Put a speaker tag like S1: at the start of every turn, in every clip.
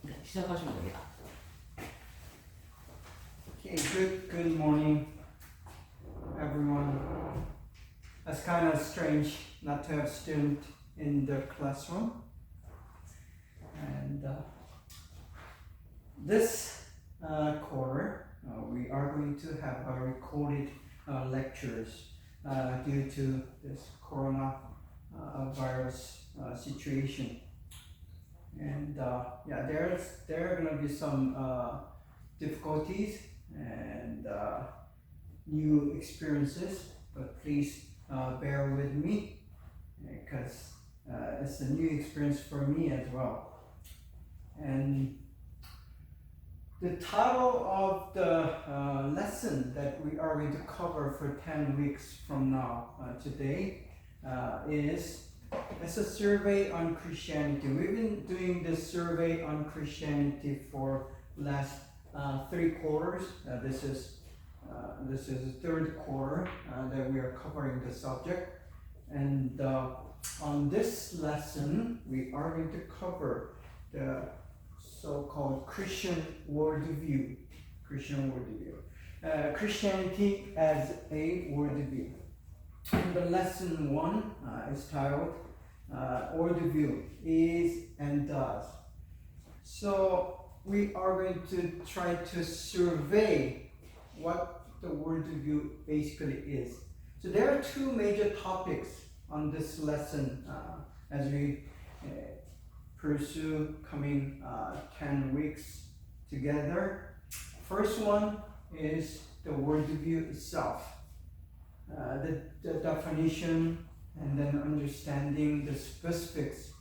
S1: 네, 시작하시면 됩니다.
S2: Okay, good morning, everyone. It's kind of strange not to have students in the classroom. And this quarter, we are going to have recorded lectures due to this corona virus situation. And yeah, there are going to be some difficulties and new experiences, but please bear with me because it's a new experience for me as well. And the title of the lesson that we are going to cover for 10 weeks from now today is it's a survey on Christianity. We've been doing this survey on Christianity for last 3 quarters. This is the third quarter that we are covering the subject. And on this lesson, we are going to cover the so-called Christian worldview. Christianity as a worldview. The lesson 1 is titled Worldview is and does. So we are going to try to survey what the worldview basically is. So there are 2 major topics on this lesson as we pursue coming 10 weeks together. First one is the worldview itself. The definition and then understanding the specifics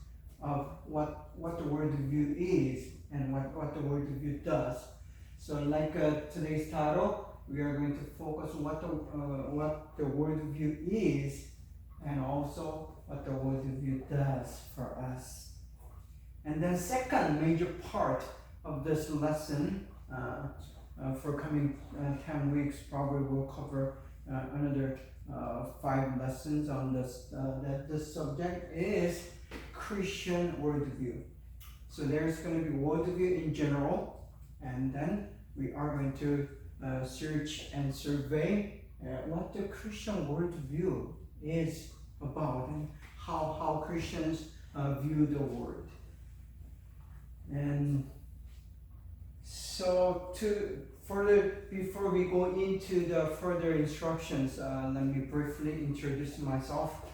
S2: of what the worldview is and what the worldview does. So like today's title, we are going to focus what the worldview is and also what the worldview does for us. And then second major part of this lesson for coming 10 weeks, probably we'll cover another 5 lessons on this subject is Christian worldview. So there's going to be worldview in general, and then we are going to search and survey what the Christian worldview is about and how Christians view the world. And so before we go into the further instructions, let me briefly introduce myself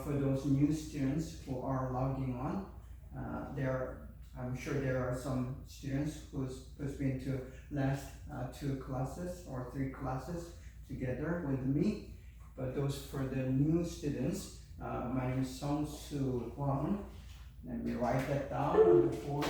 S2: for those new students who are logging on. I'm sure there are some students who's been to last 2 classes or 3 classes together with me. But those for the new students, my name is Hwang. Let me write that down on the board.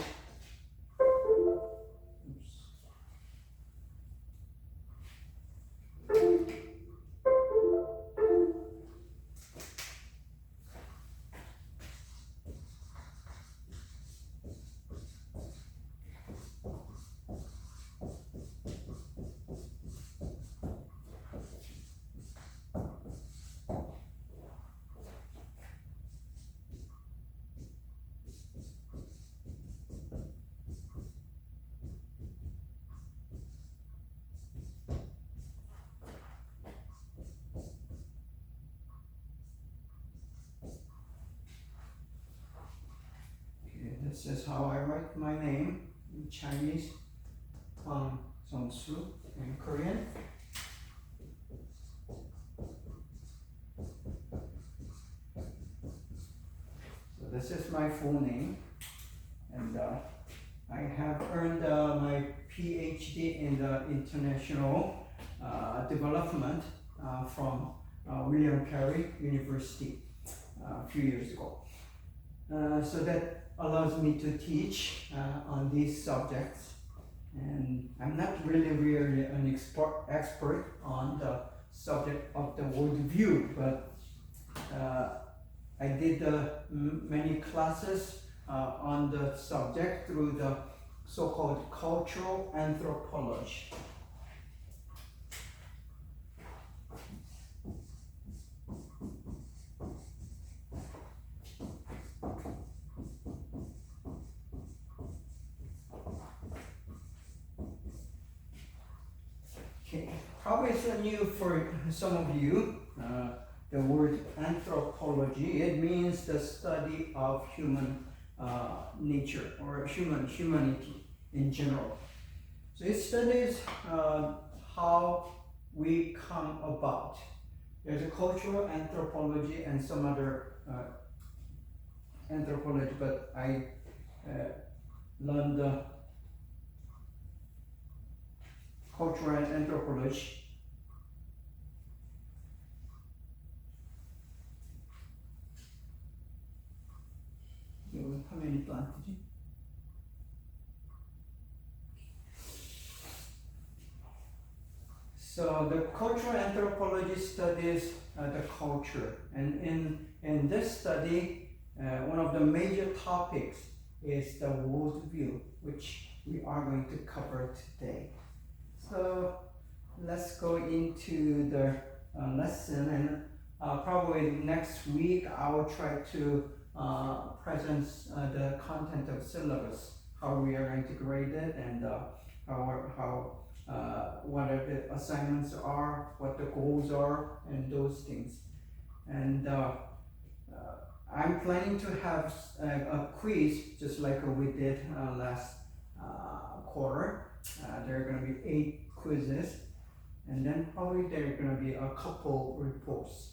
S2: This is how I write my name in Chinese, Hwang Sung in Korean. So this is my full name, and I have earned my PhD in the international development from William Carey University a few years ago. So that allows me to teach on these subjects, and I'm not really an expert on the subject of the worldview, but I did many classes on the subject through the so-called cultural anthropology. probably it's new for some of you. The word anthropology, it means the study of human nature or humanity in general. So it studies how we come about. There's a cultural anthropology and some other anthropology, but I learned the cultural anthropology. 화면이 또 안 뜨지? So the cultural anthropology studies the culture, and in this study, one of the major topics is the worldview, which we are going to cover today. So let's go into the lesson, and probably next week I will try to present the content of syllabus, how we are going to grade it, and what are the assignments are, what the goals are, and those things. And I'm planning to have a quiz, just like we did last quarter. There are going to be 8 quizzes, and then probably there are going to be a couple reports.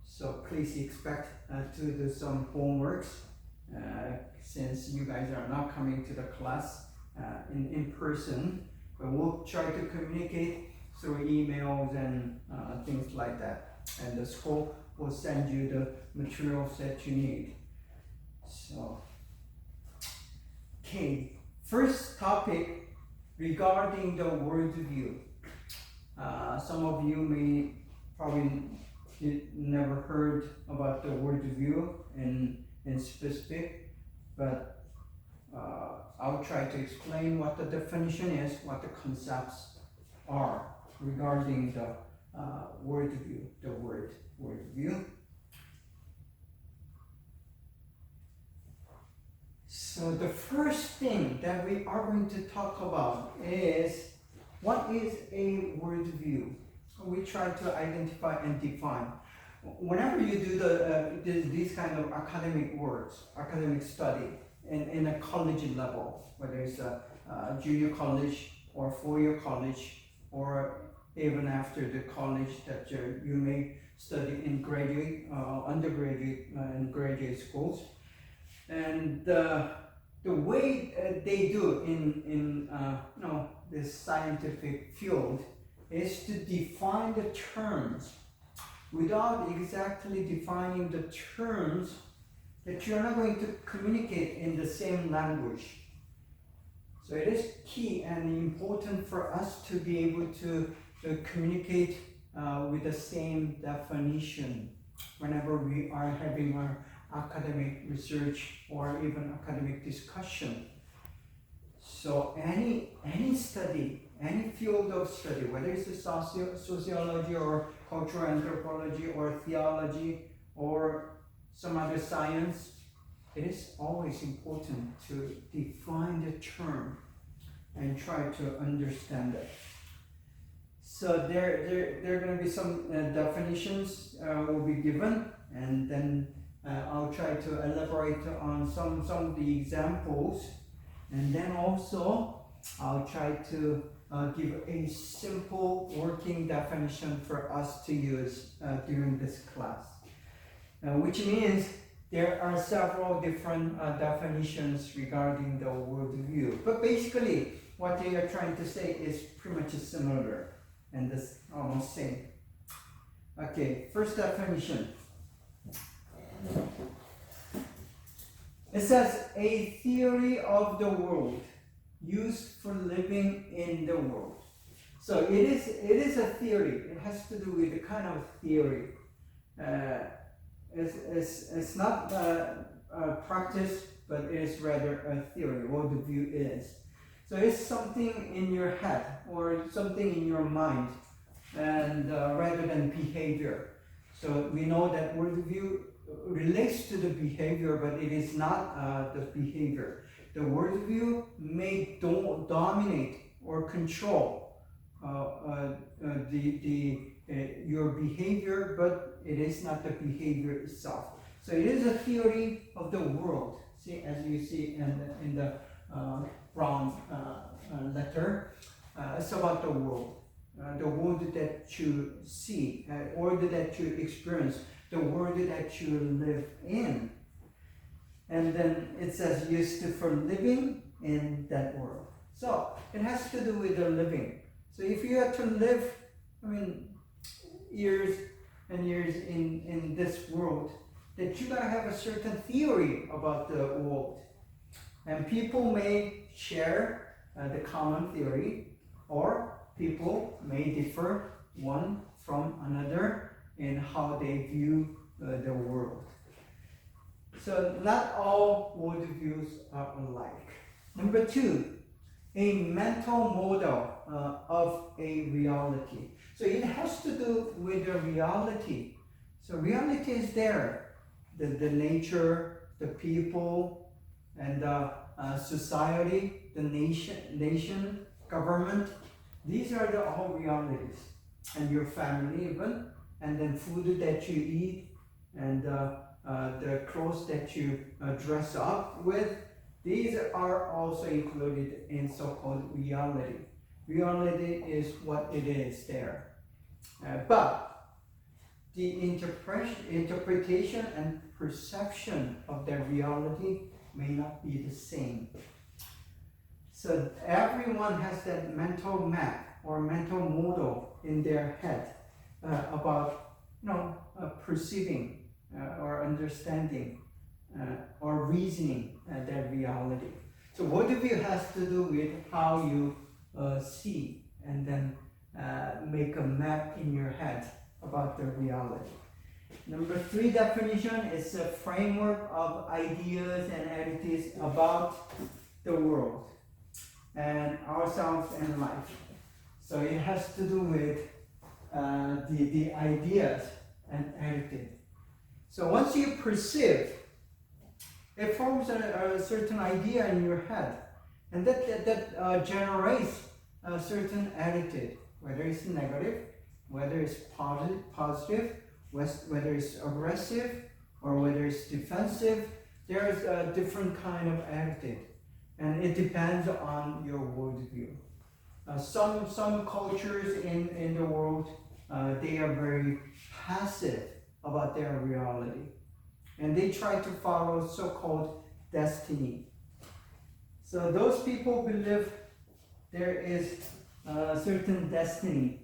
S2: So please expect to do some homeworks since you guys are not coming to the class in person. But we'll try to communicate through emails and things like that. And the school will send you the materials that you need. So, okay, first topic regarding the worldview. Some of you may probably never heard about the worldview in specific, but I'll try to explain what the definition is, what the concepts are regarding the worldview, the word worldview. So the first thing that we are going to talk about is, what is a worldview? We try to identify and define. Whenever you do these kind of academic works, academic study in a college level, whether it's a junior college or 4-year college, or even after the college that you may study in graduate, undergraduate, and graduate schools, and the way they do in this scientific field is to define the terms without exactly defining the terms that you're not going to communicate in the same language. So it is key and important for us to be able to communicate with the same definition whenever we are having our academic research or even academic discussion. So any study, any field of study, whether it's sociology or cultural anthropology or theology or some other science, it is always important to define the term and try to understand it. So there are going to be some definitions will be given, and then I'll try to elaborate on some of the examples, and then also I'll try to give a simple working definition for us to use during this class, which means there are several different definitions regarding the worldview. But basically, what they are trying to say is pretty much similar and this almost same. Okay, first definition. It says a theory of the world used for living in the world. So it is a theory. It has to do with the kind of theory. It's not a practice, but it is rather a theory. What the view is. So it's something in your head or something in your mind, and rather than behavior. So we know that worldview relates to the behavior, but it is not the behavior. The worldview may dominate or control your behavior, but it is not the behavior itself. So it is a theory of the world. See, as you see in the brown letter, it's about the world that you see, or that you experience, the world that you live in. And then it says used for living in that world. So it has to do with the living. So if you have to live, years and years in this world, that you gotta have a certain theory about the world. And people may share the common theory, or people may differ one from another in how they view the world. So not all worldviews are alike. Number two, a mental model of a reality. So it has to do with the reality. So reality is there. The nature, the people, and the society, the nation, government. These are all realities. And your family even. And then food that you eat, and the clothes that you dress up with. These are also included in so-called reality. Reality is what it is there. But the interpretation and perception of the reality may not be the same. So everyone has that mental map or mental model in their head about perceiving or understanding or reasoning that reality. So worldview has to do with how you see and then make a map in your head about the reality. Number three definition is a framework of ideas and attitudes about the world and ourselves and life. So it has to do with the ideas and attitude. So once you perceive, it forms a certain idea in your head, and that generates a certain attitude, whether it's negative, whether it's positive, whether it's aggressive, or whether it's defensive. There's a different kind of attitude, and it depends on your worldview. Some cultures in the world, they are very passive about their reality, and they try to follow so-called destiny. So those people believe there is a certain destiny.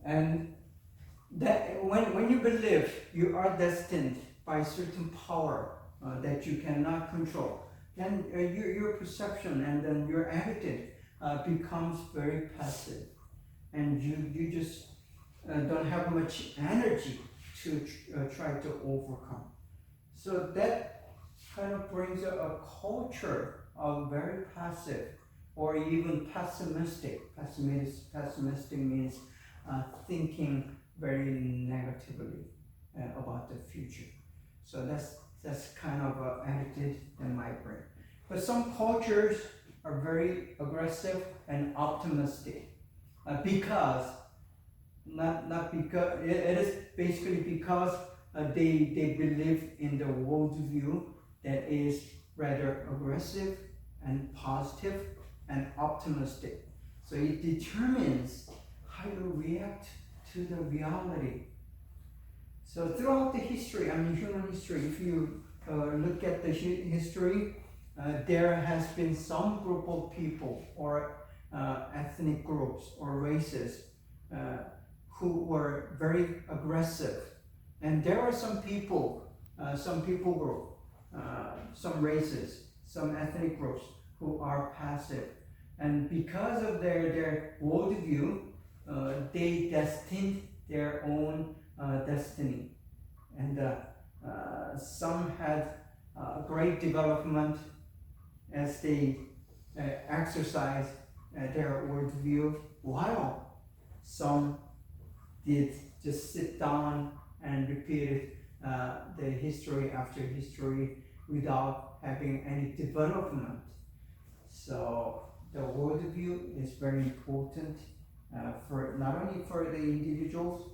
S2: And that when you believe you are destined by a certain power that you cannot control, then your perception and then your attitude becomes very passive, and you just don't have much energy to try to overcome. So that kind of brings a culture of very passive or even pessimistic. Pessimistic means thinking very negatively about the future. So that's kind of an attitude that might bring. But some cultures are very aggressive and optimistic because not because it is basically because they believe in the worldview that is rather aggressive and positive and optimistic. So it determines how you react to the reality. So throughout the history, human history, if you look at the history, there has been some group of people or ethnic groups or races who were very aggressive. And there are some people group, some races, some ethnic groups who are passive. And because of their worldview, they destined their own destiny. And some had great development as they exercise their worldview, while some did just sit down and repeated the history after history without having any development. So the worldview is very important for not only for the individuals,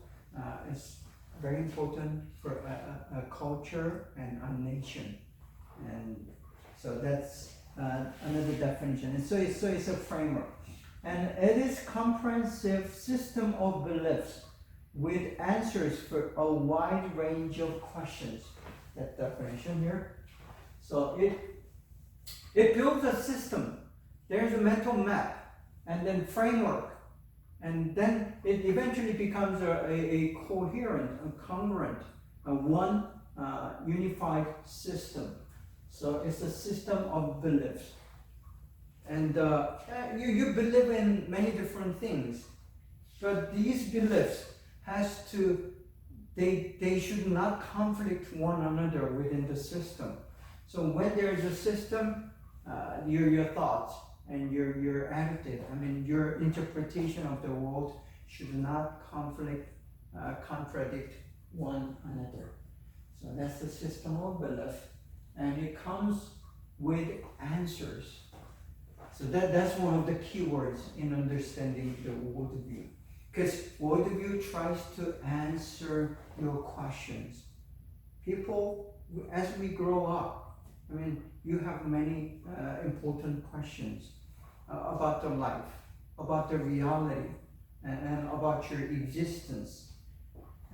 S2: it's very important for a culture and a nation. And so that's another definition. And so it's a framework. And it is comprehensive system of beliefs with answers for a wide range of questions. That definition here. So it builds a system. There's a mental map and then framework. And then it eventually becomes a coherent, a congruent, a one unified system. So it's a system of beliefs. And you believe in many different things. But these beliefs they should not conflict one another within the system. So when there's a system, your thoughts and your attitude, your interpretation of the world should not contradict one another. So that's the system of belief. And it comes with answers. So that's one of the key words in understanding the worldview. Because worldview tries to answer your questions. People, as we grow up, you have many important questions about the life, about the reality, and about your existence.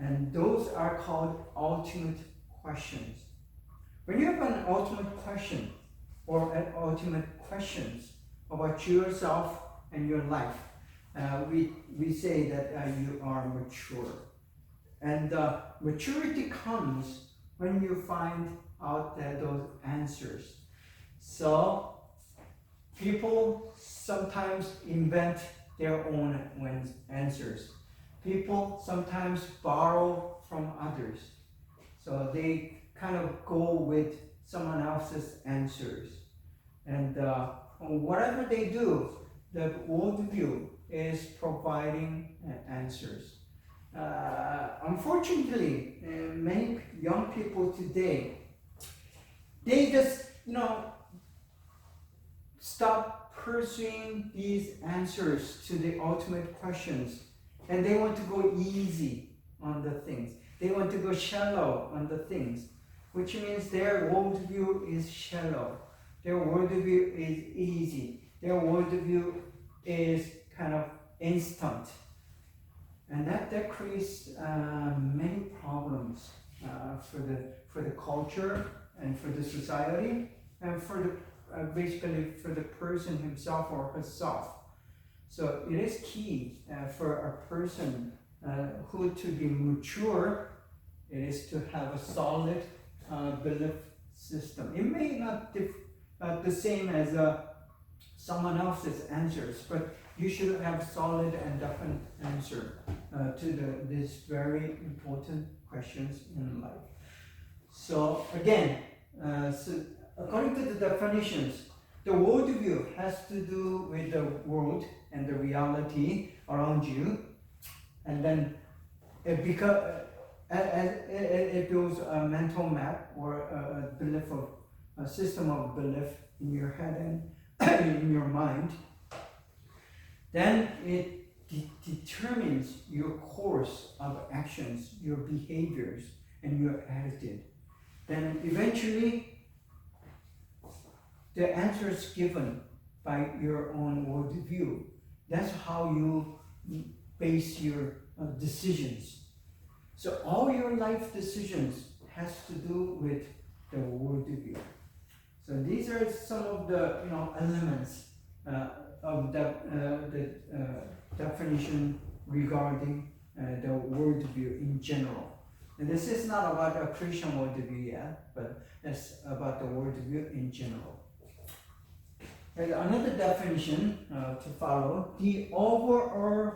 S2: And those are called ultimate questions. When you have an ultimate question or an ultimate questions about yourself and your life, we say that you are mature. And maturity comes when you find out those answers. So people sometimes invent their own answers. People sometimes borrow from others. So they kind of go with someone else's answers. And whatever they do, the worldview is providing answers. Unfortunately, many young people today, they just, stop pursuing these answers to the ultimate questions, and they want to go easy on the things. They want to go shallow on the things, which means their worldview is shallow. Their worldview is easy. Their worldview is kind of instant. And that creates many problems for the culture and for the society and for the basically for the person himself or herself. So it is key for a person who to be mature. It is to have a solid belief system. It may not be the same as someone else's answers, but you should have solid and definite answer to these very important questions in life. So again, according to the definitions, the worldview has to do with the world and the reality around you, and then it builds a mental map or a system of belief in your head and in your mind. Then it determines your course of actions, your behaviors, and your attitude. Then eventually, the answers given by your own worldview, that's how you base your decisions. So all your life decisions has to do with the worldview. So these are some of the elements of the definition regarding the worldview in general. And this is not about a Christian worldview yet, but it's about the worldview in general. And another definition to follow: the overall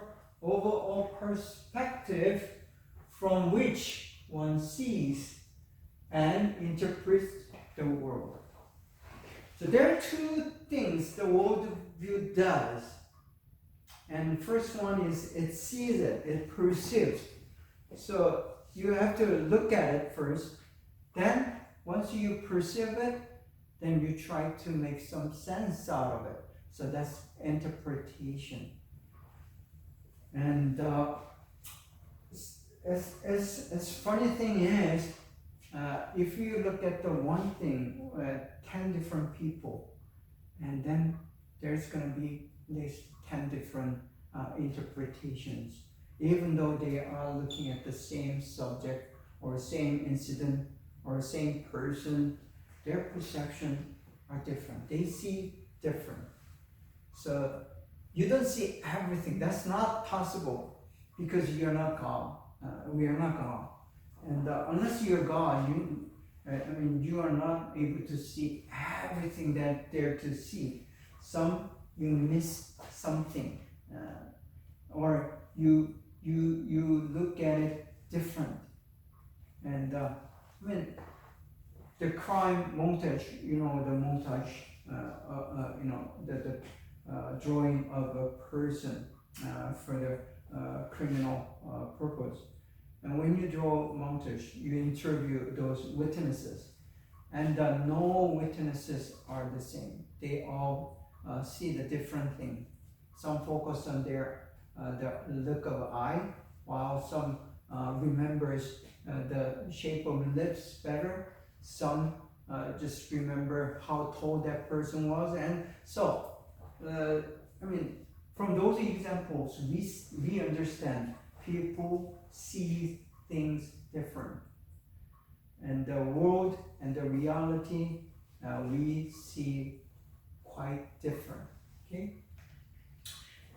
S2: perspective from which one sees and interprets the world. So there are two things the worldview does. And first one is it sees it, it perceives. So you have to look at it first. Then once you perceive it, then you try to make some sense out of it. So that's interpretation. And as funny thing is, if you look at the one thing, 10 different people, and then there's going to be at least 10 different interpretations, even though they are looking at the same subject or same incident or same person, their perception are different. They see different. So you don't see everything. That's not possible because you're not God. We are not God. And unless you're God, you are not able to see everything that there to see. Some you miss something, or you look at it different. And the crime montage, the montage, the drawing of a person for the criminal purpose. And when you draw montage, you interview those witnesses, and no witnesses are the same. They all see the different thing. Some focus on their the look of eye, while some remembers the shape of lips better. Some just remember how tall that person was, and so from those examples, we understand people see things different, and the world and the reality we see quite different. Okay,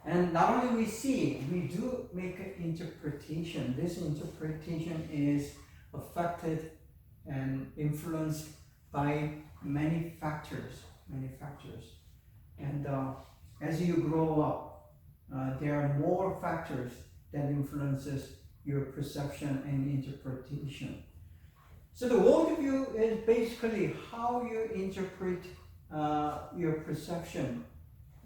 S2: and not only we see, we do make an interpretation. This interpretation is affected and influenced by many factors, and as you grow up, there are more factors that influences your perception and interpretation. So the worldview is basically how you interpret your perception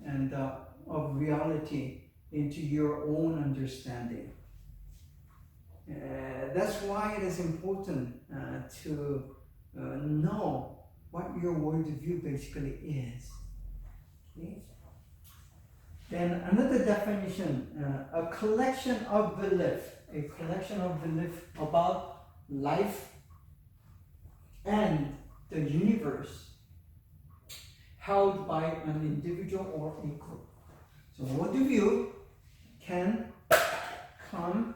S2: and of reality into your own understanding. That's why it is important to know what your worldview basically is. Okay? Then another definition, a collection of belief about life and the universe held by an individual or a group. So worldview can come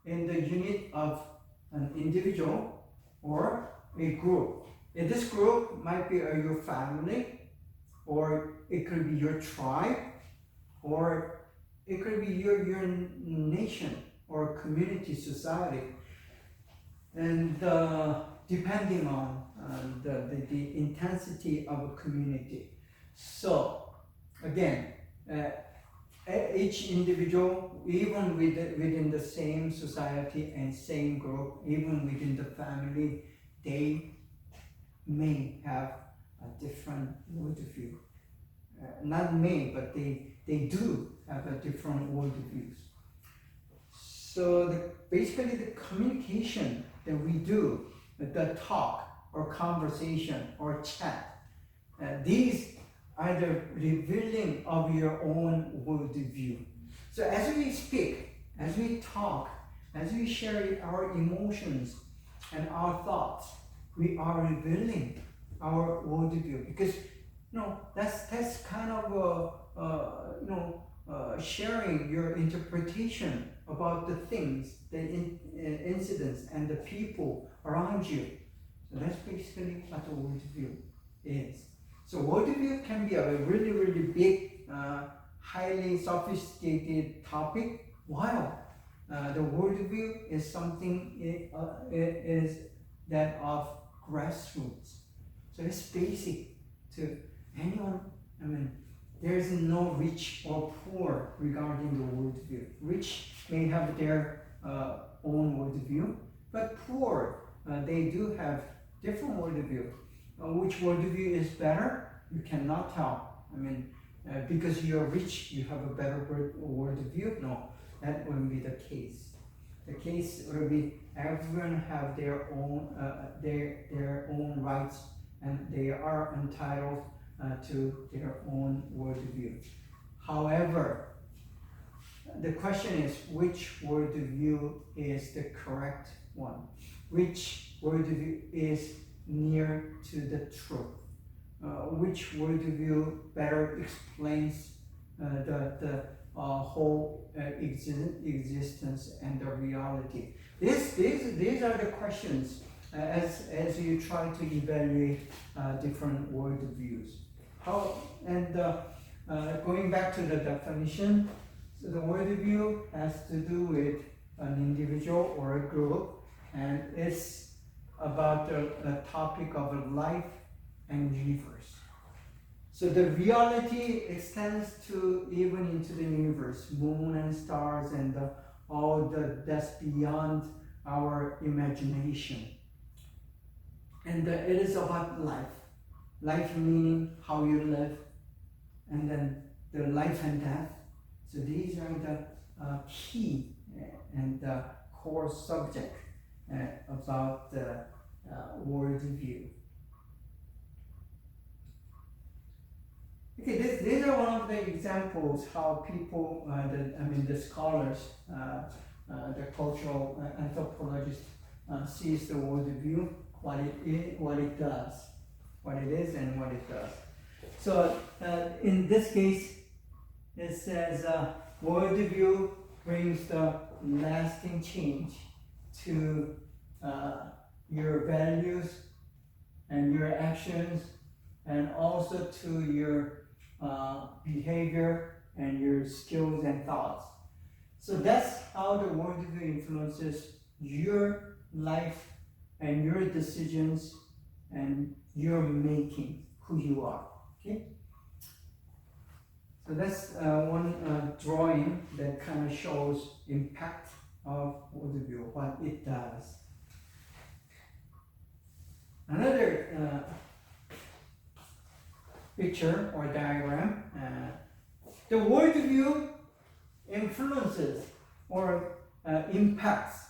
S2: in the unit of an individual or a group. And this group might be your family, or it could be your tribe, or it could be your nation or community, society, and depending on the intensity of a community. So again, each individual, even within the same society and same group, even within the family, they may have a different worldview. Not may, but they do have a different worldviews. So basically the communication that we do, the talk or conversation or chat, these are the revealing of your own worldview. So as we speak, as we talk, as we share our emotions and our thoughts, we are revealing our worldview, because that's kind of sharing your interpretation about the things, the incidents, and the people around you. So that's basically what the worldview is. So worldview can be a really, really big, highly sophisticated topic, while the worldview is something is that of grassroots. So it's basic to anyone. There is no rich or poor regarding the worldview. Rich may have their own worldview, but poor, they do have different worldview. Which worldview is better? You cannot tell. because you're rich, you have a better worldview. No, that wouldn't be the case. The case would be everyone have their own rights, and they are entitled to their own worldview. However, the question is which worldview is the correct one? Which worldview is near to the truth? Which worldview better explains the whole existence and the reality? These are the questions as you try to evaluate different worldviews. Going back to the definition, so the worldview has to do with an individual or a group, and it's about the topic of life and universe. So the reality extends to even into the universe, moon and stars, and all that's beyond our imagination. And it is about life. Life meaning how you live, and then the life and death. So these are the key and the core subject about the worldview. Okay, these are one of the examples how people, the scholars, the cultural anthropologists sees the worldview, what it does, what it is, and what it does. So in this case, it says worldview brings the lasting change to your values and your actions, and also to your behavior and your skills and thoughts. So that's how the worldview influences your life and your decisions and your making, who you are. Okay? So that's one drawing that kind of shows impact of worldview, what it does. Another picture or diagram, the worldview influences or impacts,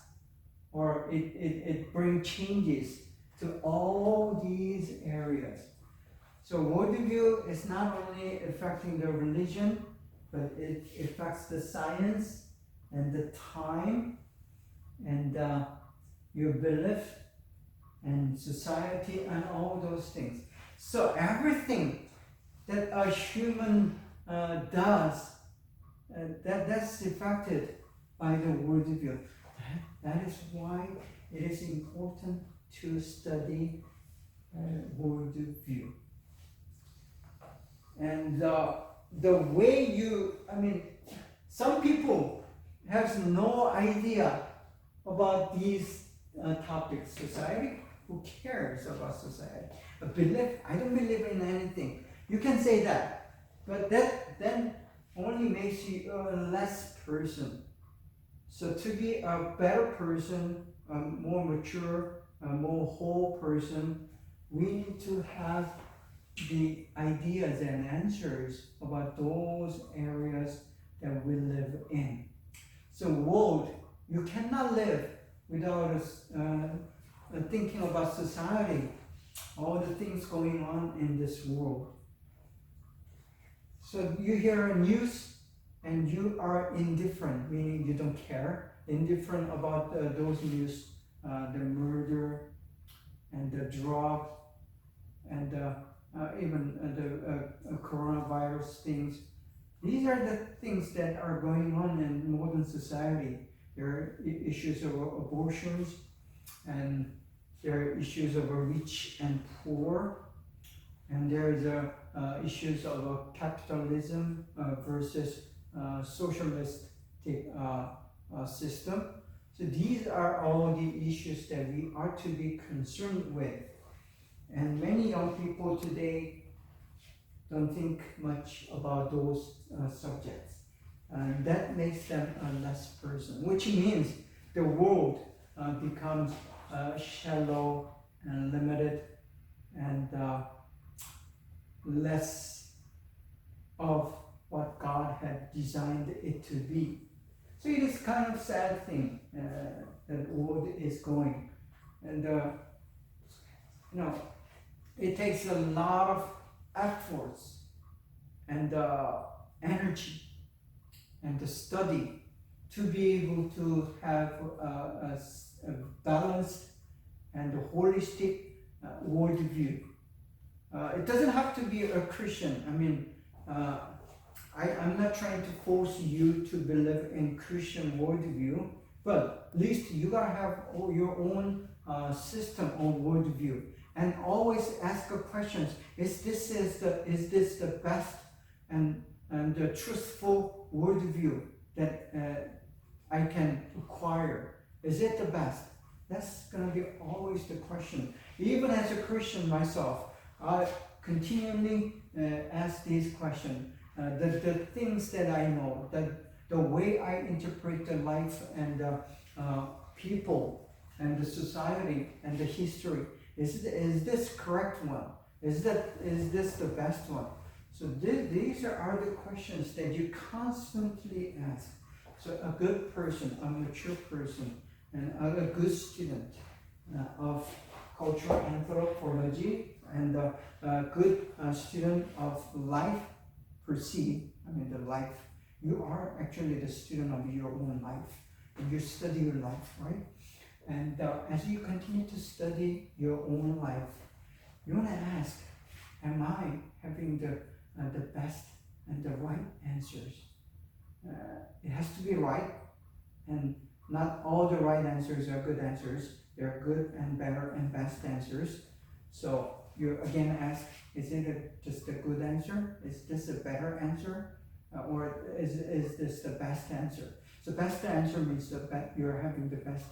S2: or it brings changes to all these areas. So worldview is not only affecting the religion, but it affects the science and the time and your belief and society and all those things. So everything that a human does, that's affected by the worldview. That is why it is important to study worldview. And the way some people have no idea about these topics. Society, who cares about society? A belief, I don't believe in anything. You can say that, but that then only makes you a less person. So to be a better person, a more mature, a more whole person, we need to have the ideas and answers about those areas that we live in. So world, you cannot live without thinking about society, all the things going on in this world. So you hear news and you are indifferent, meaning you don't care, indifferent about those news, the murder and the drug and even the coronavirus things. These are the things that are going on in modern society. There are issues of abortions, and there are issues of rich and poor, and there is issues of capitalism versus socialist system. So these are all the issues that we are to be concerned with. And many young people today don't think much about those subjects. And that makes them a less person, which means the world becomes shallow and limited and less of designed it to be. So it is kind of sad thing that world is going, and it takes a lot of efforts and energy and the study to be able to have a balanced and a holistic worldview. It doesn't have to be a Christian. I mean, I'm not trying to force you to believe in Christian worldview, but at least you gotta have your own system of worldview, and always ask questions. Is this the best and the truthful worldview that I can acquire? Is it the best? That's gonna be always the question. Even as a Christian myself, I continually ask these questions. The things that I know, the way I interpret the life and the people and the society and the history, is this correct one? Is this the best one? So these are the questions that you constantly ask. So a good person, a mature person, and a good student of cultural anthropology, and a good student of life, the life. You are actually the student of your own life. And you study your life, right? And as you continue to study your own life, you want to ask, am I having the best and the right answers? It has to be right, and not all the right answers are good answers. There are good and better and best answers. So you again ask, is it just a good answer? Is this a better answer? Or is this the best answer? So best answer means that you're having the best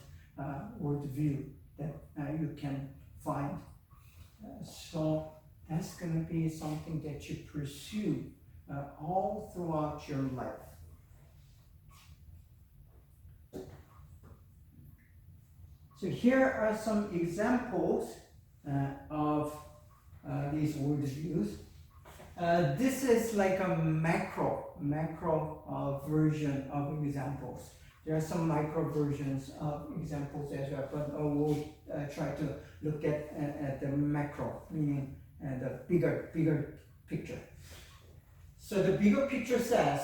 S2: worldview that you can find. So that's going to be something that you pursue all throughout your life. So here are some examples of these worldviews. This is like a macro version of examples. There are some micro versions of examples as well, but we'll try to look at the macro, meaning the bigger picture. So the bigger picture says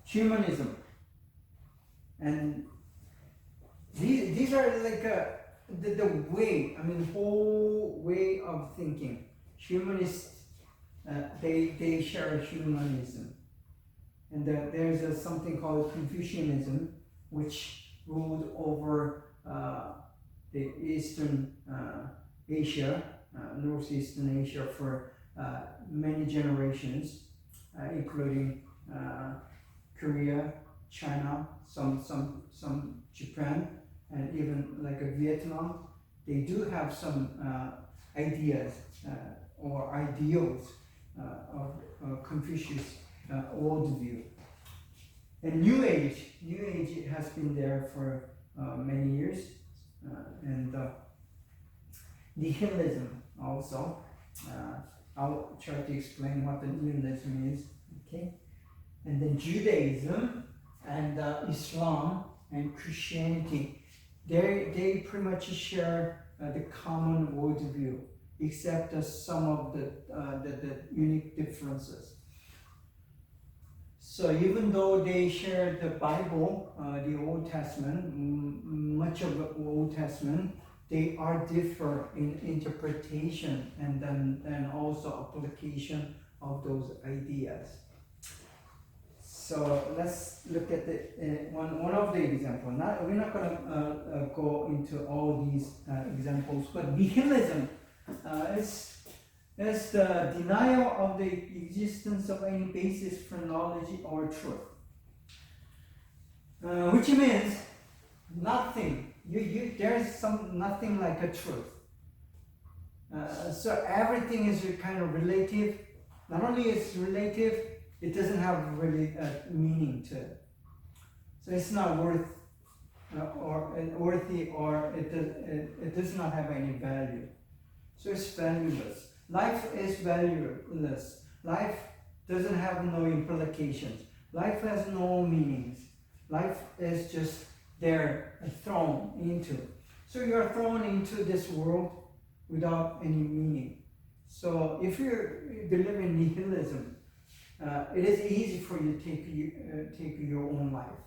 S2: humanism, and these are like the way, whole way of thinking. Humanists, they share humanism. And there's something called Confucianism, which ruled over the Eastern Asia, Northeastern Asia for many generations, including Korea, China, some Japan, and even like Vietnam. They do have some ideas or ideals of Confucius worldview. And New Age has been there for many years, and nihilism also. I'll try to explain what the nihilism is. Okay, and then Judaism and Islam and Christianity. They pretty much share the common worldview, except some of the unique differences. So even though they share the Bible, the Old Testament, much of the Old Testament, they are different in interpretation and also application of those ideas. So let's look at one of the examples. We're not going to go into all these examples, but nihilism is the denial of the existence of any basis for knowledge or truth, which means nothing. There's nothing like a truth. So everything is kind of relative. Not only is relative, it doesn't have really meaning to it. So it's not worthy, or it does not have any value. So it's valueless. Life is valueless. Life doesn't have no implications. Life has no meanings. Life is just there, thrown into. So you are thrown into this world without any meaning. So if you believe in nihilism, it is easy for you to take your own life.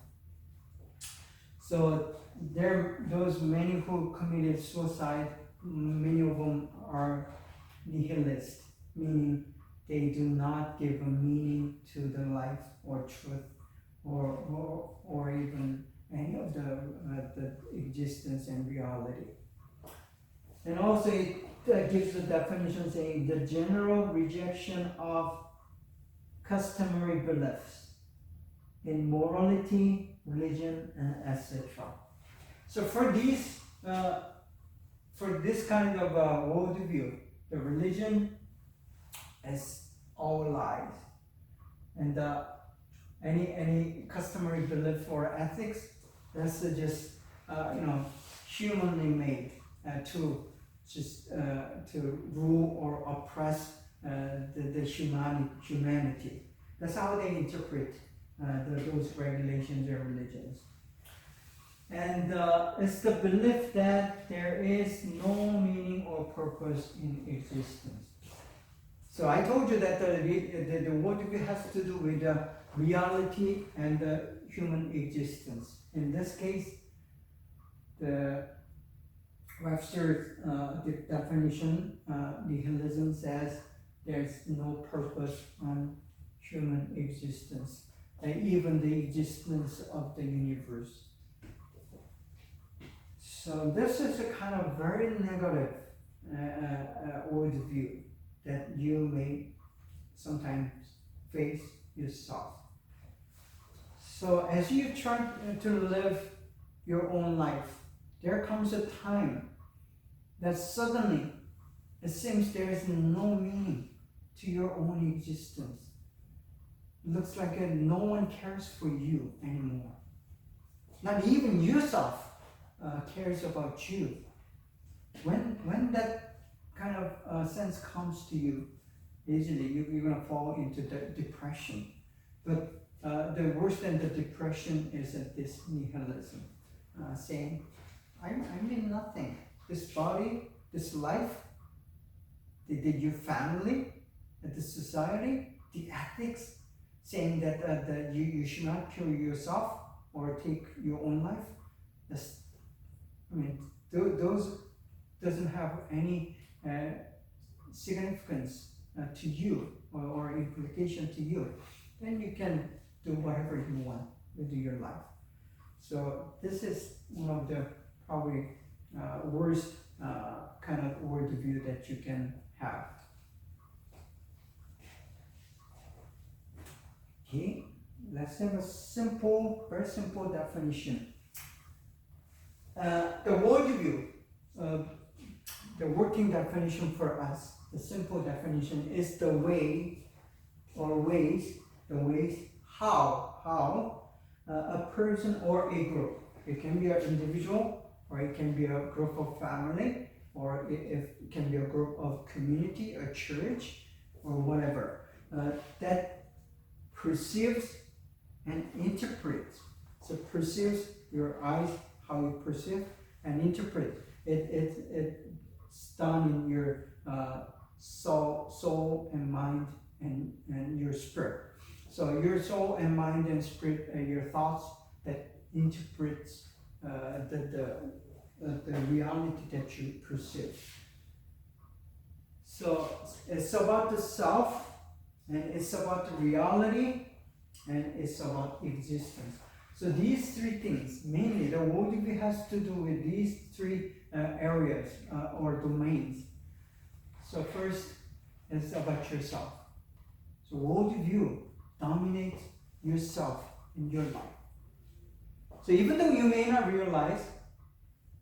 S2: So there, those many who committed suicide, many of them are nihilist, meaning they do not give a meaning to the life or truth or even any of the existence and reality. And also it gives a definition saying the general rejection of customary beliefs in morality, religion, and etc. So for this kind of worldview, the religion is all lies, and any customary belief or ethics, that's just humanly made to rule or oppress the humanity. That's how they interpret those regulations and religions. And it's the belief that there is no meaning or purpose in existence. So I told you that the worldview has to do with reality and human existence. In this case, the Webster's definition, nihilism, says there's no purpose on human existence, and even the existence of the universe. So this is a kind of very negative worldview that you may sometimes face yourself. So as you try to live your own life, there comes a time that suddenly it seems there is no meaning to your own existence. It looks like no one cares for you anymore. Not even yourself cares about you. When that kind of sense comes to you, easily you're going to fall into depression. But the worse than the depression is this nihilism, saying, I mean nothing. This body, this life, your family, the society, the ethics, saying that you should not kill yourself or take your own life. Those doesn't have any significance to you or implication to you. Then you can do whatever you want with your life. So this is one of the probably worst kind of worldview that you can have. Okay, let's have a very simple definition. The worldview, the working definition for us, the simple definition is the way or ways how a person or a group, it can be an individual or it can be a group of family, or it can be a group of community, a church, or whatever, that perceives and interprets. So perceives, your eyes, how you perceive, and interpret. It's done in your soul and mind and your spirit. So your soul and mind and spirit are your thoughts that interprets the reality that you perceive. So it's about the self, and it's about the reality, and it's about existence. So these three things, mainly the worldview has to do with these three areas or domains. So first, it's about yourself. So worldview dominates yourself in your life. So even though you may not realize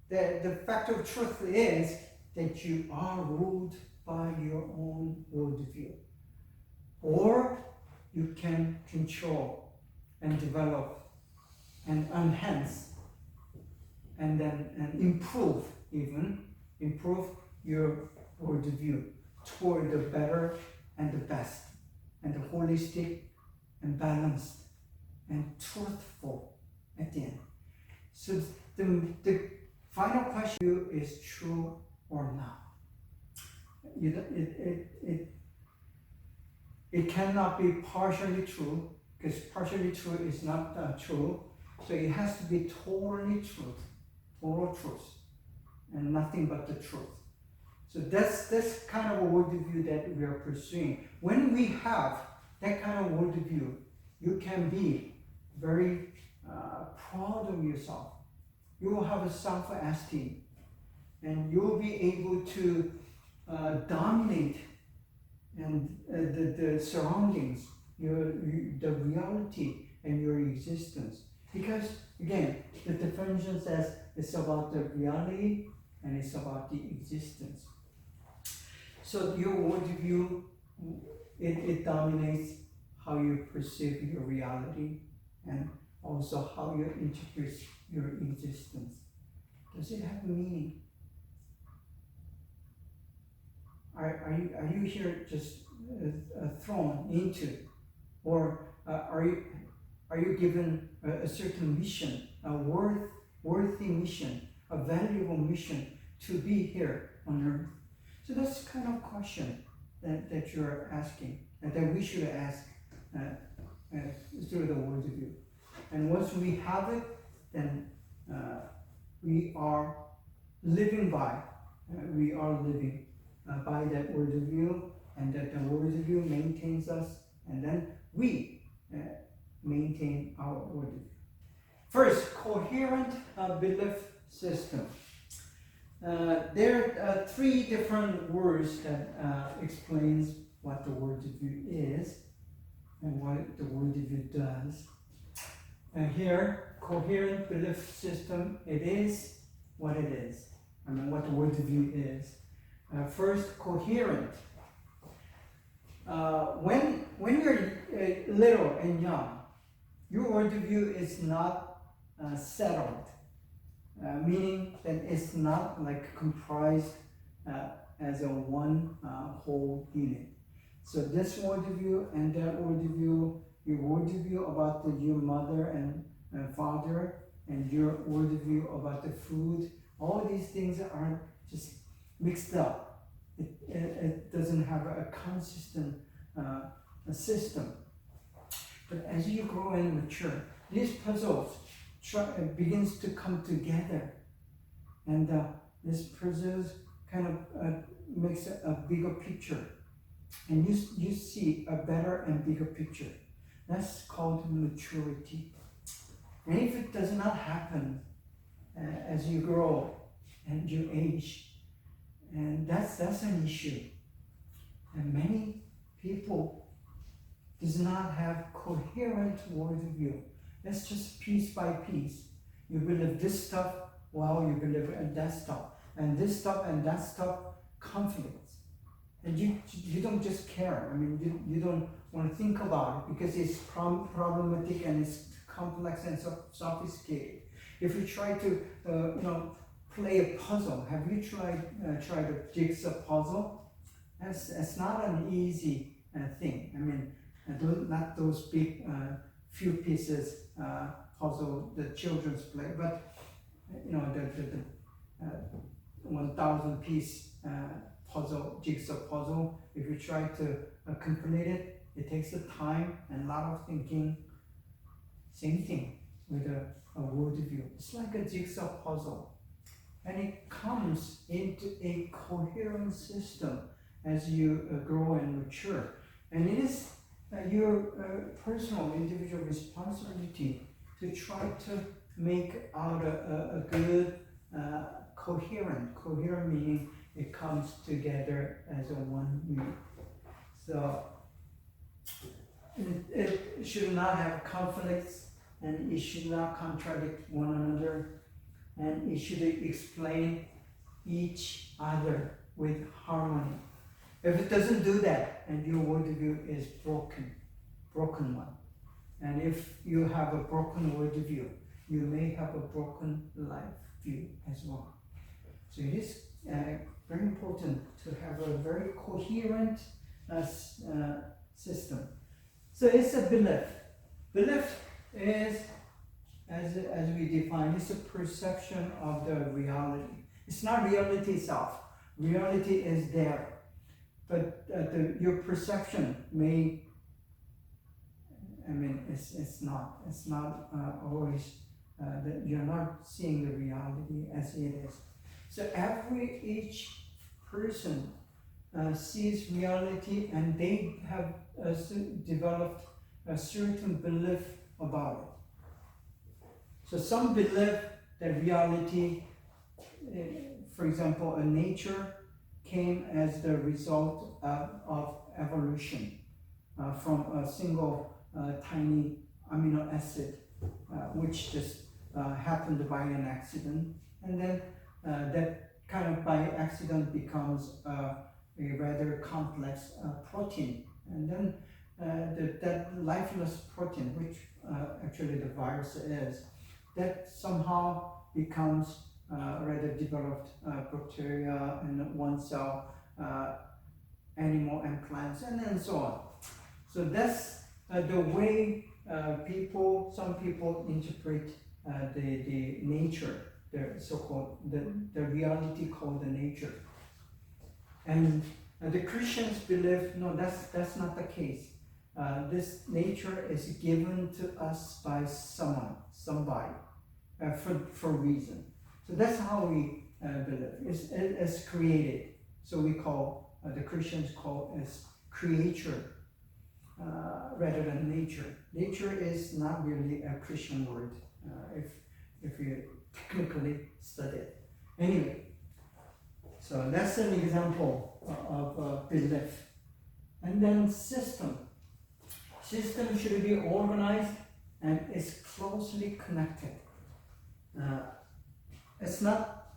S2: that the fact of truth is that you are ruled by your own worldview, or you can control and develop and enhance and improve your worldview toward the better and the best and holistic and balanced and truthful at the end. So the final question is true or not. It cannot be partially true, because partially true is not true. So it has to be totally truth, total truth, and nothing but the truth. So that's kind of a worldview that we are pursuing. When we have that kind of worldview, you can be very proud of yourself. You will have a self-esteem, and you will be able to dominate and the surroundings, the reality and your existence. Because again, the definition says it's about the reality and it's about the existence. So your worldview, it dominates how you perceive your reality and also how you interpret your existence. Does it have a meaning? Are you here just thrown into, or are you given a certain mission, a worthy mission, a valuable mission to be here on earth? So that's the kind of question that you're asking, and that we should ask through the worldview. And once we have it, then we are living by that worldview, and that the worldview maintains us, and then we maintain our worldview. First, coherent belief system. There are three different words that explains what the worldview is and what the worldview does. And here, coherent belief system, it is what it is. I mean, what the worldview is. First, coherent. When you're little and young, your worldview is not settled, meaning that it's not like comprised as a one whole unit. So this worldview and that worldview, your worldview about your mother and father, and your worldview about the food, all these things are just mixed up. It doesn't have a consistent system. But as you grow and mature, these puzzles begins to come together, and this puzzles kind of makes a bigger picture, and you see a better and bigger picture. That's called maturity. And if it does not happen as you grow and you age, and that's an issue. And many people does not have coherent worldview. That's just piece by piece. You believe this stuff while you believe that stuff, and this stuff and that stuff conflicts, and you don't just care. I mean, you don't want to think about it because it's problematic and it's complex and sophisticated. If you try to play a puzzle, have you tried a jigsaw puzzle? That's not an easy thing. I mean, not those big few pieces puzzle the children's play, but the 1,000 piece jigsaw puzzle. If you try to complete it, it takes a time and a lot of thinking. Same thing with a worldview. It's like a jigsaw puzzle. And it comes into a coherent system as you grow and mature. And it is your personal, individual responsibility to try to make out a good, coherent meaning it comes together as a one unit. So it should not have conflicts, and it should not contradict one another, and it should explain each other with harmony. If it doesn't do that, and your worldview is broken one, and if you have a broken worldview, you may have a broken life view as well. So it is very important to have a very coherent system. So it's a belief. Belief is, as we define, it's a perception of the reality. It's not reality itself. Reality is there. But your perception may, it's not always, that you're not seeing the reality as it is. So each person sees reality, and they have developed a certain belief about it. So some believe that reality, for example, nature came as the result of evolution from a single tiny amino acid, which just happened by an accident, and then that kind of by accident becomes a rather complex protein, and then that lifeless protein, which actually the virus is, that somehow becomes rather developed bacteria and one cell animal and plants, and then so on. So that's the way some people interpret the nature, the so-called the reality called the nature. And the Christians believe, no, that's not the case. This nature is given to us by somebody, for a reason. So that's how we believe. It's created. So we call, the Christians call as creature rather than nature. Nature is not really a Christian word if you technically study it. Anyway, so that's an example of belief. And then system. System should be organized and is closely connected. It's not,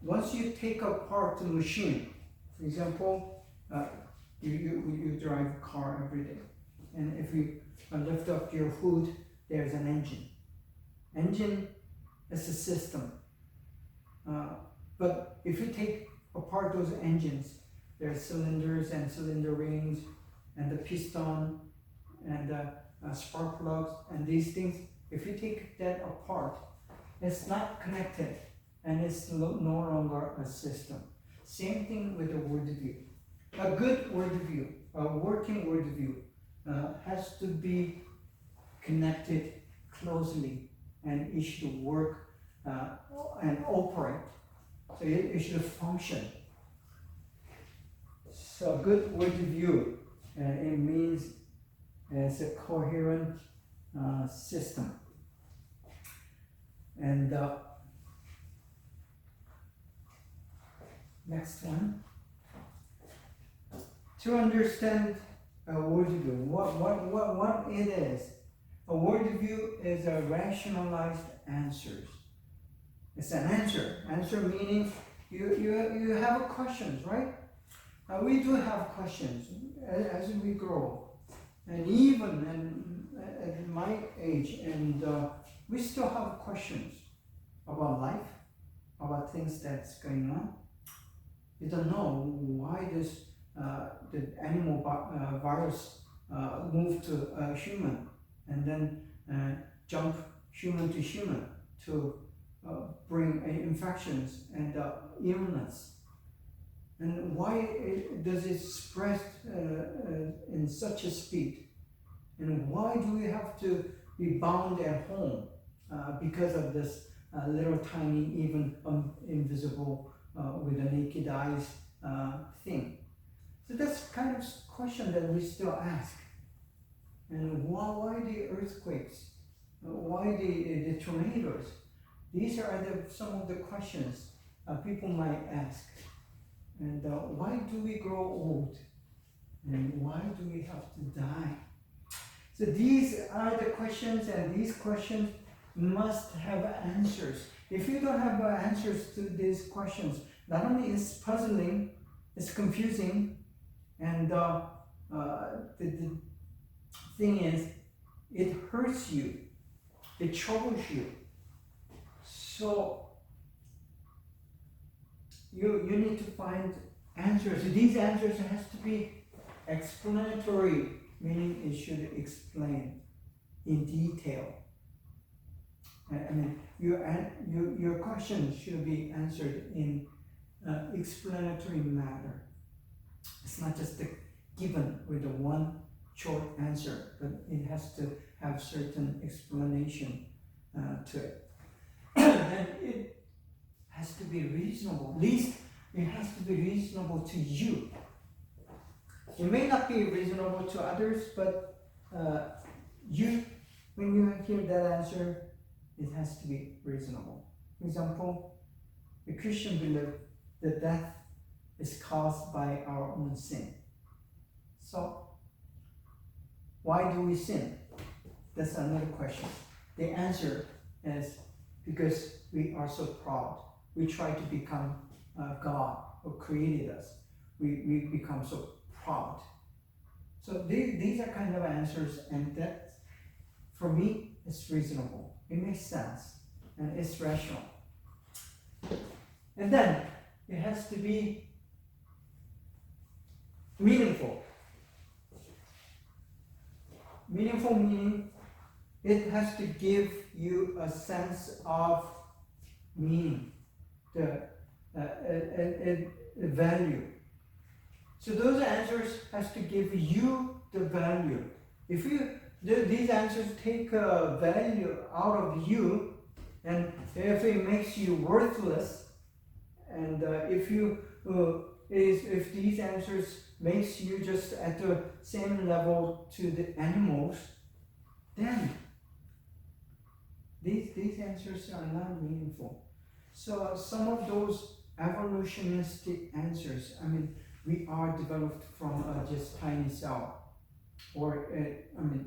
S2: once you take apart the machine, for example, you drive a car every day, and if you lift up your hood, there's an engine. Engine is a system. But if you take apart those engines, there's cylinders and cylinder rings, and the piston, and spark plugs, and these things. If you take that apart, it's not connected, and it's no longer a system. Same thing with the worldview. A good worldview, a working worldview, has to be connected closely, and it should work and operate. So it should function. So a good worldview, it means it's a coherent system. And next one. To understand a worldview, what it is. A worldview is a rationalized answers. It's an answer. Answer meaning you have questions, right? We do have questions as we grow, and even at my age, and we still have questions about life, about things that's going on. We don't know why the animal virus moved to a human and then jump human to human to bring infections and illness. And why does it spread in such a speed? And why do we have to be bound at home because of this little tiny, even invisible, with the naked eyes thing? So that's kind of question that we still ask. And why the earthquakes? Why the tornadoes? These are some of the questions people might ask. And why do we grow old? And why do we have to die? So these are the questions, and these questions must have answers. If you don't have answers to these questions, not only is puzzling, it's confusing, and the thing is, it hurts you, it troubles you. So you need to find answers. These answers has to be explanatory, meaning it should explain in detail. I mean, your question should be answered in explanatory manner. It's not just given with a one short answer, but it has to have certain explanation to it. Then it has to be reasonable. At least it has to be reasonable to you. It may not be reasonable to others, but when you hear that answer, it has to be reasonable. For example, the Christian believe that death is caused by our own sin. So, why do we sin? That's another question. The answer is because we are so proud. We try to become God who created us. We become so proud. So these are kind of answers, and that, for me, is reasonable. It makes sense, and it's rational. And then, it has to be meaningful. Meaningful meaning, it has to give you a sense of meaning, the value. So those answers has to give you the value. If these answers take value out of you, and if it makes you worthless, and if these answers makes you just at the same level to the animals, then these answers are not meaningful. So some of those evolutionistic answers, I mean, we are developed from just tiny cell, or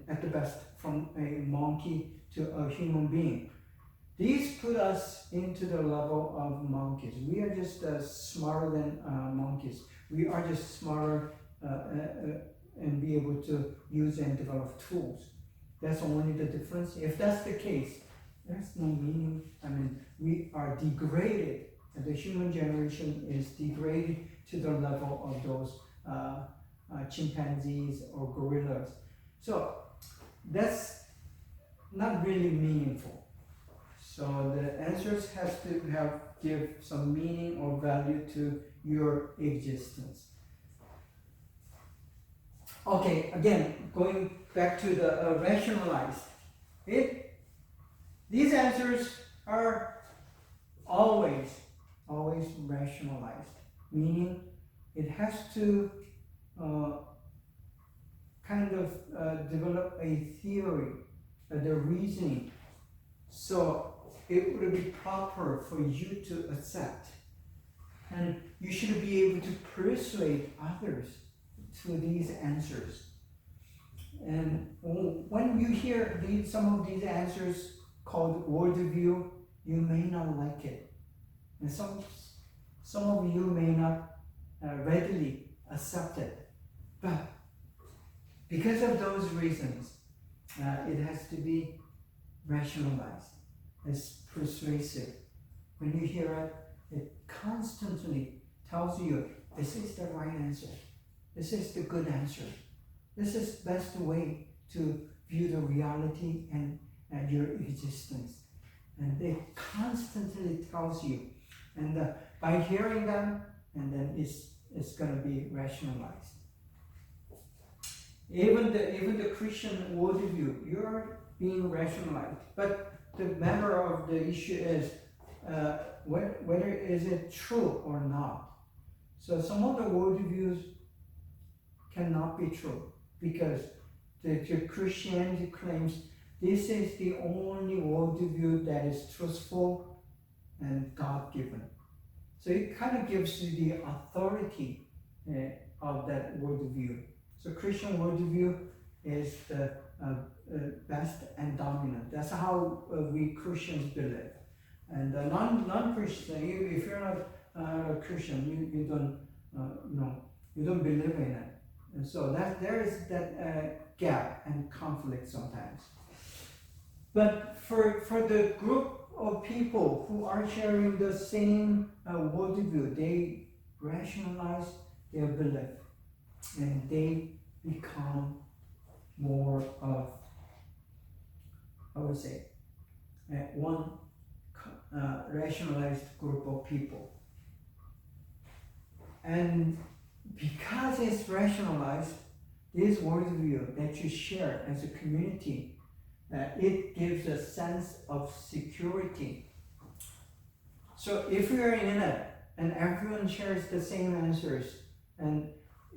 S2: at the best from a monkey to a human being. These put us into the level of monkeys. We are just smarter than monkeys. We are just smarter and be able to use and develop tools. That's only the difference. If that's the case, there's no meaning. I mean, we are degraded, and the human generation is degraded to the level of those chimpanzees or gorillas. So that's not really meaningful. So the answers has to give some meaning or value to your existence. Okay, again, going back to the rationalized. These answers are always rationalized, meaning it has to develop a theory, the reasoning, so it would be proper for you to accept. And you should be able to persuade others to these answers. And when you hear some of these answers called worldview, you may not like it. And some of you may not readily accept it. But because of those reasons, it has to be rationalized. It's persuasive. When you hear it, it constantly tells you, this is the right answer. This is the good answer. This is the best way to view the reality and your existence. And it constantly tells you. And by hearing them, and then it's going to be rationalized. Even the Christian worldview, you are being rationalized. But the matter of the issue is whether is it true or not. So some of the worldviews cannot be true because the Christianity claims this is the only worldview that is truthful and God-given. So it kind of gives you the authority of that worldview. So Christian worldview is the best and dominant. That's how we Christians believe. And non-Christian, if you're not a Christian, you don't believe in it. And so there is that gap and conflict sometimes. But for the group of people who are sharing the same worldview, they rationalize their belief. and they become more of, I would say, one rationalized group of people. And because it's rationalized, this worldview that you share as a community, it gives a sense of security. So if you're in it and everyone shares the same answers, and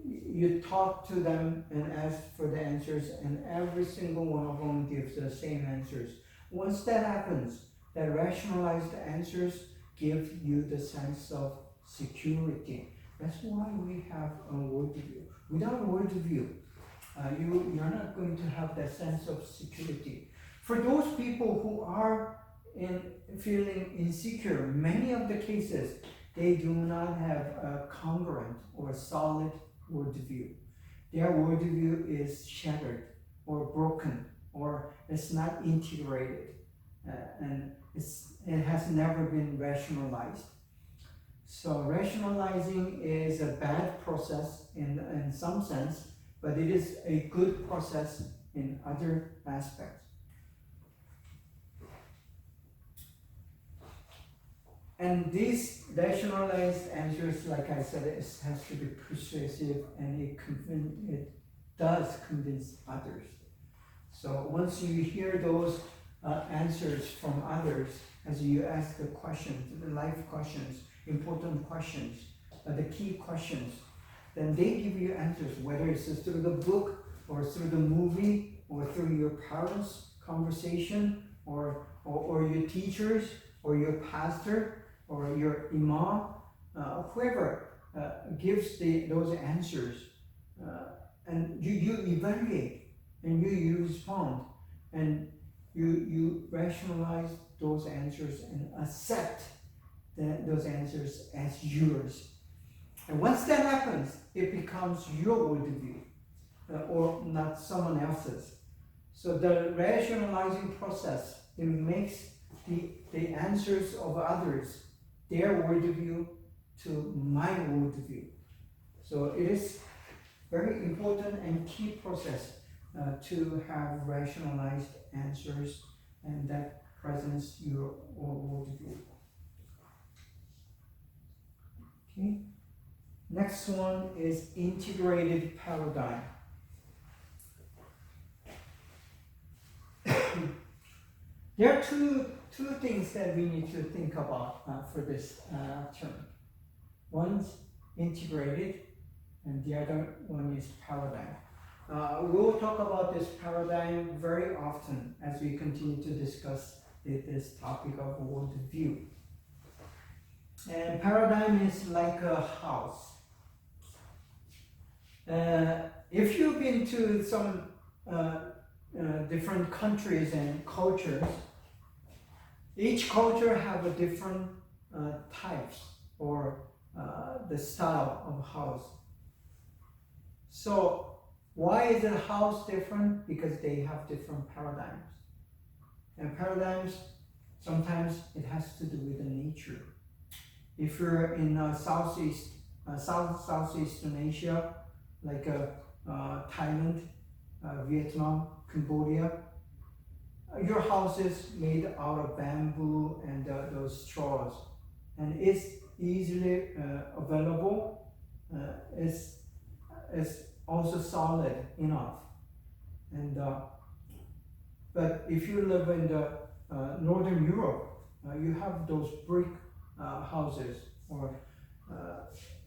S2: you talk to them and ask for the answers, and every single one of them gives the same answers. Once that happens, the rationalized answers give you the sense of security. That's why we have a worldview. Without a worldview, you're not going to have that sense of security. For those people who are feeling insecure, many of the cases, they do not have a congruent or solid worldview. Their worldview is shattered or broken, or it's not integrated, and it has never been rationalized. So rationalizing is a bad process in some sense, but it is a good process in other aspects. And these rationalized answers, like I said, it has to be persuasive, and it does convince others. So once you hear those answers from others, as you ask the questions, the life questions, important questions, the key questions, then they give you answers, whether it's through the book or through the movie or through your parents' conversation or your teachers or your pastor or your imam, whoever gives those answers, and you evaluate and you respond, and you rationalize those answers and accept those answers as yours. And once that happens, it becomes your worldview, or not someone else's. So the rationalizing process, it makes the answers of others, their worldview, to my worldview. So it is very important and key process to have rationalized answers, and that presents your worldview. Okay. Next one is integrated paradigm. There are two things that we need to think about for this term. One's integrated, and the other one is paradigm. We'll talk about this paradigm very often as we continue to discuss this topic of worldview. And paradigm is like a house. If you've been to some different countries and cultures, each culture have a different types or the style of house. So why is a house different? Because they have different paradigms. And paradigms, sometimes it has to do with the nature. If you're in Southeastern Asia, like Thailand, Vietnam, Cambodia, your house is made out of bamboo and those straws, and it's easily available. It's also solid enough. And but if you live in the Northern Europe, you have those brick houses or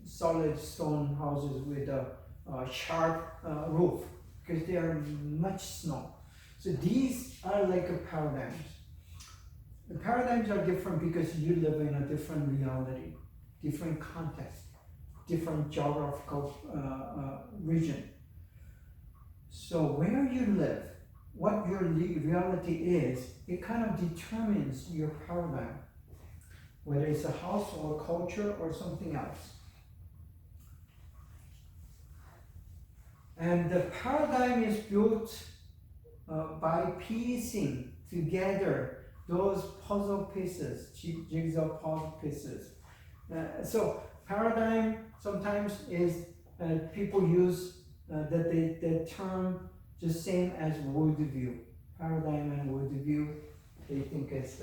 S2: solid stone houses with a sharp roof, because they are much snow. So these are like a paradigms. The paradigms are different because you live in a different reality, different context, different geographical region. So where you live, what your reality is, it kind of determines your paradigm, whether it's a house or a culture or something else. And the paradigm is built by piecing together those puzzle pieces, jigsaw puzzle pieces. So paradigm sometimes is people use the term just same as worldview. Paradigm and worldview, they think it's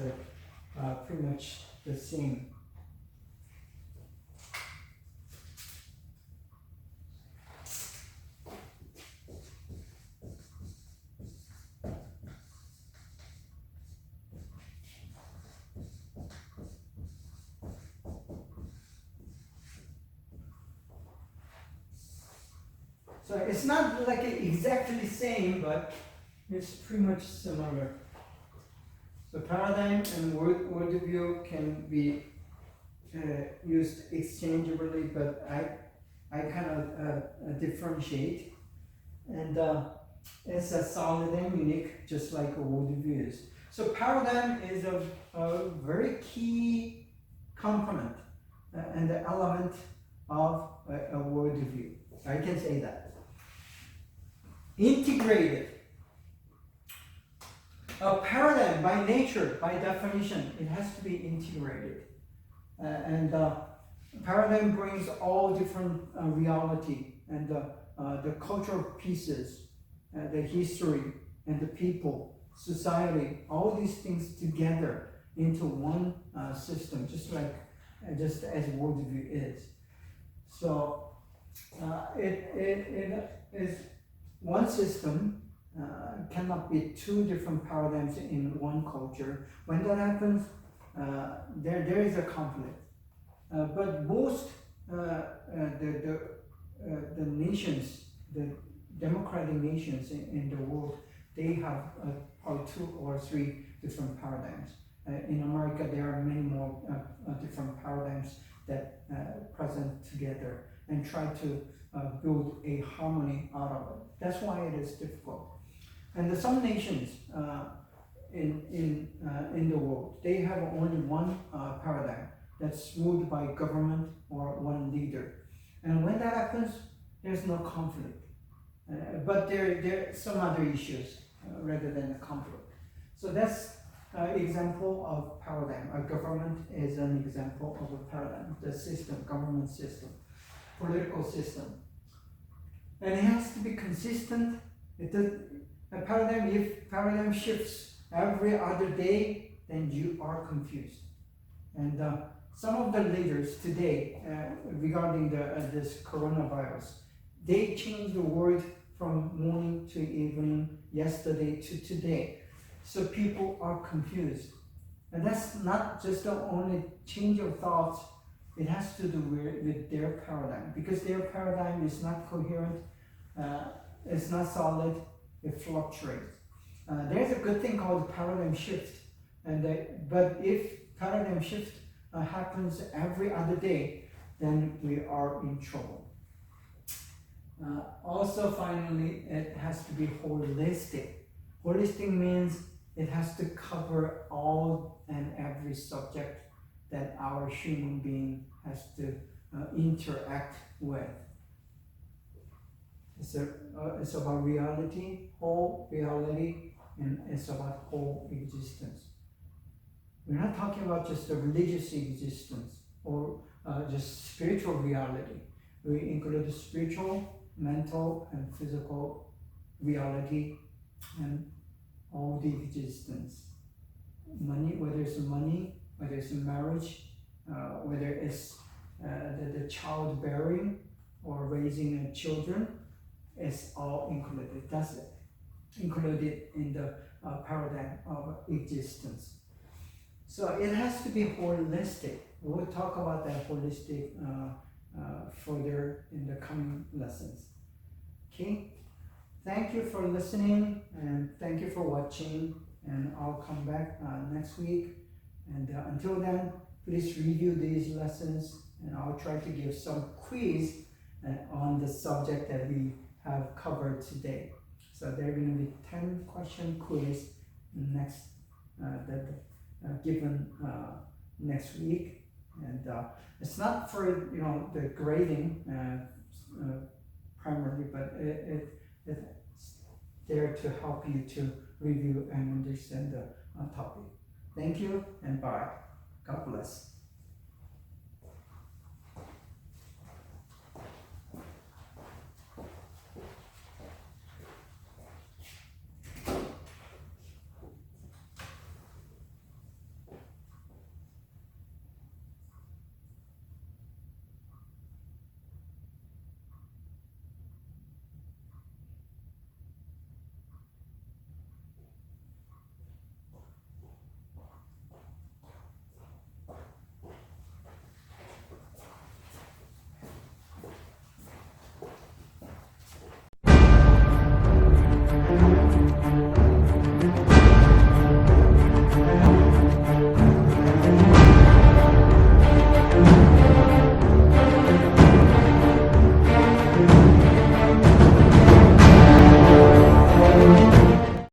S2: pretty much the same. So it's not like exactly the same, but it's pretty much similar. So paradigm and worldview can be used exchangeably, but I kind of differentiate. And it's a solid and unique, just like a worldview is. So paradigm is a very key component and the element of a worldview. I can say that. Integrated. A paradigm, by nature, by definition, it has to be integrated. And paradigm brings all different reality and the cultural pieces, the history, and the people, society, all these things together into one system, just as worldview is. So it is one system. Cannot be two different paradigms in one culture. When that happens, there is a conflict. But most the nations, the democratic nations in the world, they have probably 2 or 3 different paradigms. In America, there are many more different paradigms that present together and try to build a harmony out of it. That's why it is difficult. And some nations in the world, they have only one paradigm that's ruled by government or one leader. And when that happens, there's no conflict. But there are some other issues rather than a conflict. So that's an example of paradigm. A government is an example of a paradigm, the system, government system, political system. And it has to be consistent. If paradigm shifts every other day, then you are confused. And some of the leaders today, regarding this coronavirus, they changed the word from morning to evening, yesterday to today. So people are confused. And that's not just the only change of thoughts, it has to do with their paradigm. Because their paradigm is not coherent, it's not solid, it fluctuates. There's a good thing called paradigm shift. But if paradigm shift happens every other day, then we are in trouble. Also, finally, it has to be holistic. Holistic means it has to cover all and every subject that our human being has to interact with. It's about reality, whole reality, and it's about whole existence. We're not talking about just the religious existence or just spiritual reality. We include the spiritual, mental, and physical reality and all the existence. Money, whether it's money, whether it's marriage, whether it's the childbearing or raising children, it's all included. That's it. Included in the paradigm of existence. So it has to be holistic. We'll talk about that holistic further in the coming lessons. Okay? Thank you for listening and thank you for watching. And I'll come back next week. And until then, please review these lessons and I'll try to give some quiz on the subject that we have covered today. So there are going to be 10 question quiz next given next week, and it's not for the grading primarily, but it's there to help you to review and understand the topic. Thank you and bye. God bless.